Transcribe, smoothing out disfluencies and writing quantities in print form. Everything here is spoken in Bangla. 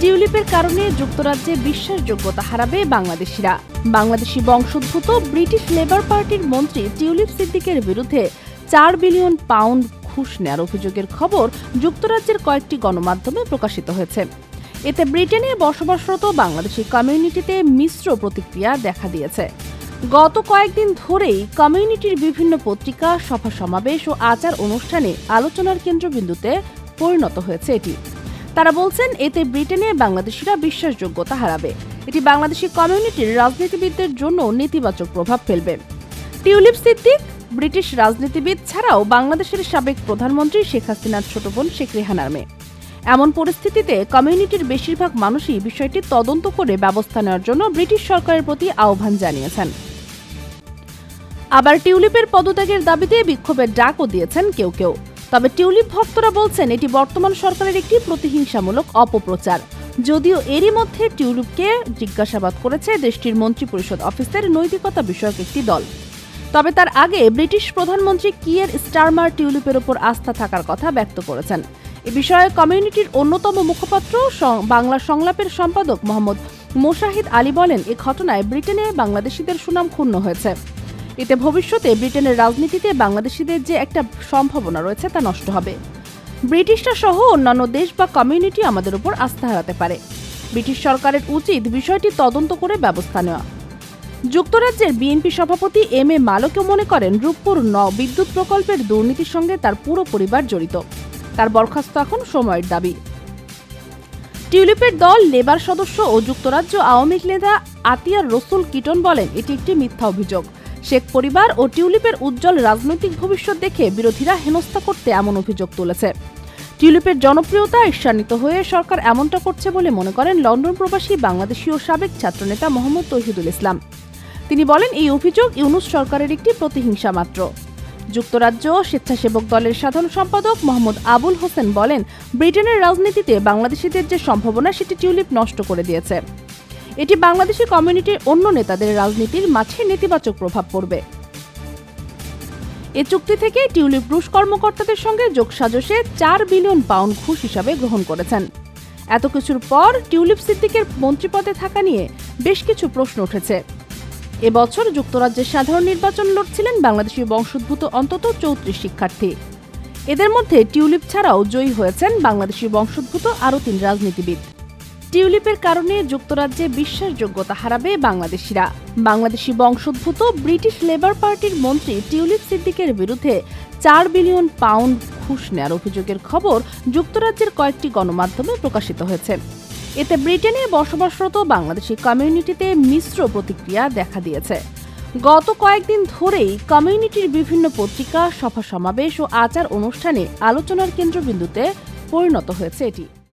টিউলিপের কারণে যুক্তরাজ্যে বিশ্বাসযোগ্যতা হারাবে বাংলাদেশিরা। বাংলাদেশি বংশোদ্ভূত ব্রিটিশ লেবার পার্টির মন্ত্রী টিউলিপ সিদ্দিকের বিরুদ্ধে 4 বিলিয়ন পাউন্ড ঘুষ নেওয়ার অভিযোগের খবর যুক্তরাজ্যের কয়েকটি গণমাধ্যমে প্রকাশিত হয়েছে। এতে ব্রিটেনে বসবাসরত বাংলাদেশি কমিউনিটিতে মিশ্র প্রতিক্রিয়া দেখা দিয়েছে। গত কয়েকদিন ধরেই কমিউনিটির বিভিন্ন পত্রিকা, সভা সমাবেশ ও আচার অনুষ্ঠানে আলোচনার কেন্দ্রবিন্দুতে পরিণত হয়েছে এটি। তারা বলছেন, এতে ব্রিটেনে বাংলাদেশিরা বিশ্বাসযোগ্যতা হারাবে। এটি বাংলাদেশি কমিউনিটির রাজনীতিবিদদের জন্য নেতিবাচক প্রভাব ফেলবে। টিউলিপ সিদ্দিক ব্রিটিশ রাজনীতিবিদ ছাড়াও বাংলাদেশের সাবেক প্রধানমন্ত্রী শেখ হাসিনার ছোট বোন শেখ রেহানার মেয়ে। এমন পরিস্থিতিতে কমিউনিটির বেশিরভাগ মানুষই বিষয়টি তদন্ত করে ব্যবস্থা নেওয়ার জন্য ব্রিটিশ সরকারের প্রতি আহ্বান জানিয়েছেন। আবার টিউলিপের পদত্যাগের দাবিতে বিক্ষোভের ডাকও দিয়েছেন কেউ কেউ। তবে টিউলিপ ভক্তরা বলছেন, এটি বর্তমান সরকারের একটি প্রতিহিংসামূলক অপপ্রচার। যদিও এরই মধ্যে টিউলিপকে জিজ্ঞাসাবাদ করেছে দেশটির মন্ত্রিপরিষদ অফিসের নৈতিকতা বিষয়ক একটি দল। তবে তার আগে ব্রিটিশ প্রধানমন্ত্রী কিয়ের স্টারমার টিউলিপের ওপর আস্থা থাকার কথা ব্যক্ত করেছেন। এ বিষয়ে কমিউনিটির অন্যতম মুখপাত্র বাংলা সংলাপের সম্পাদক মোহাম্মদ মোশাহিদ আলী বলেন, এ ঘটনায় ব্রিটেনে বাংলাদেশিদের সুনাম ক্ষুণ্ণ হয়েছে। এতে ভবিষ্যতে ব্রিটেনের রাজনীতিতে বাংলাদেশিদের যে একটা সম্ভাবনা রয়েছে তা নষ্ট হবে। ব্রিটিশরা সহ অন্যান্য দেশ বা কমিউনিটি আমাদের উপর আস্থা হারাতে পারে। ব্রিটিশ সরকারের উচিত বিষয়টি তদন্ত করে ব্যবস্থা নেওয়া। যুক্তরাজ্যের বিএনপি সভাপতি এম এ মালেকও মনে করেন, রূপপুর বিদ্যুৎ প্রকল্পের দুর্নীতির সঙ্গে তার পুরো পরিবার জড়িত। তার বরখাস্ত এখন সময়ের দাবি। টিউলিপের দল লেবার সদস্য ও যুক্তরাজ্য আওয়ামী লীগ নেতা আতিয়ার রসুল কিটন বলেন, এটি একটি মিথ্যা অভিযোগ। শেখ পরিবার ও টিউলিপের উজ্জ্বল রাজনৈতিক ভবিষ্যৎ দেখে বিরোধীরা হেনস্থা করতে এমন অভিযোগ তুলেছে। টিউলিপের জনপ্রিয়তা ঈর্ষান্বিত হয়ে সরকার এমনটা করছে বলে মনে করেন লন্ডন প্রবাসী বাংলাদেশি ও সাবেক ছাত্রনেতা মোহাম্মদ তৌহিদুল ইসলাম। তিনি বলেন, এই অভিযোগ ইউনূস সরকারের একটি প্রতিহিংসা মাত্র। যুক্তরাজ্য স্বেচ্ছাসেবক দলের সাধারণ সম্পাদক মোহাম্মদ আবুল হোসেন বলেন, ব্রিটেনের রাজনীতিতে বাংলাদেশিদের যে সম্ভাবনা সেটি টিউলিপ নষ্ট করে দিয়েছে। এটি বাংলাদেশি কমিউনিটির অন্য নেতাদের রাজনীতির মাঠে নেতিবাচক প্রভাব পড়বে। এ চুক্তি থেকে টিউলিপ রুশ কর্মকর্তাদের সঙ্গে যোগসাজশে 4 বিলিয়ন পাউন্ড ঘুষ হিসাবে গ্রহণ করেছেন। এত কিছুর পর টিউলিপ সিদ্দিকের মন্ত্রীপদে থাকা নিয়ে বেশ কিছু প্রশ্ন উঠেছে। এবছর যুক্তরাজ্যের সাধারণ নির্বাচন লড়ছিলেন বাংলাদেশি বংশোদ্ভূত অন্তত 34 শিক্ষার্থী। এদের মধ্যে টিউলিপ ছাড়াও জয়ী হয়েছেন বাংলাদেশি বংশোদ্ভূত আরও 3 রাজনীতিবিদ। টিউলিপের কারণে যুক্তরাজ্যে বিশ্বাসযোগ্যতা হারাবে বাংলাদেশিরা। বাংলাদেশি বংশোদ্ভূত ব্রিটিশ লেবার পার্টির মন্ত্রী টিউলিপ সিদ্দিকের বিরুদ্ধে 4 বিলিয়ন পাউন্ড ঘুষ নেওয়ার অভিযোগের খবর যুক্তরাজ্যের কয়েকটি গণমাধ্যমে প্রকাশিত হয়েছে। এতে ব্রিটেনে বসবাসরত বাংলাদেশি কমিউনিটিতে মিশ্র প্রতিক্রিয়া দেখা দিয়েছে। গত কয়েকদিন ধরেই কমিউনিটির বিভিন্ন পত্রিকা, সভা সমাবেশ ও আচার অনুষ্ঠানে আলোচনার কেন্দ্রবিন্দুতে পরিণত হয়েছে এটি।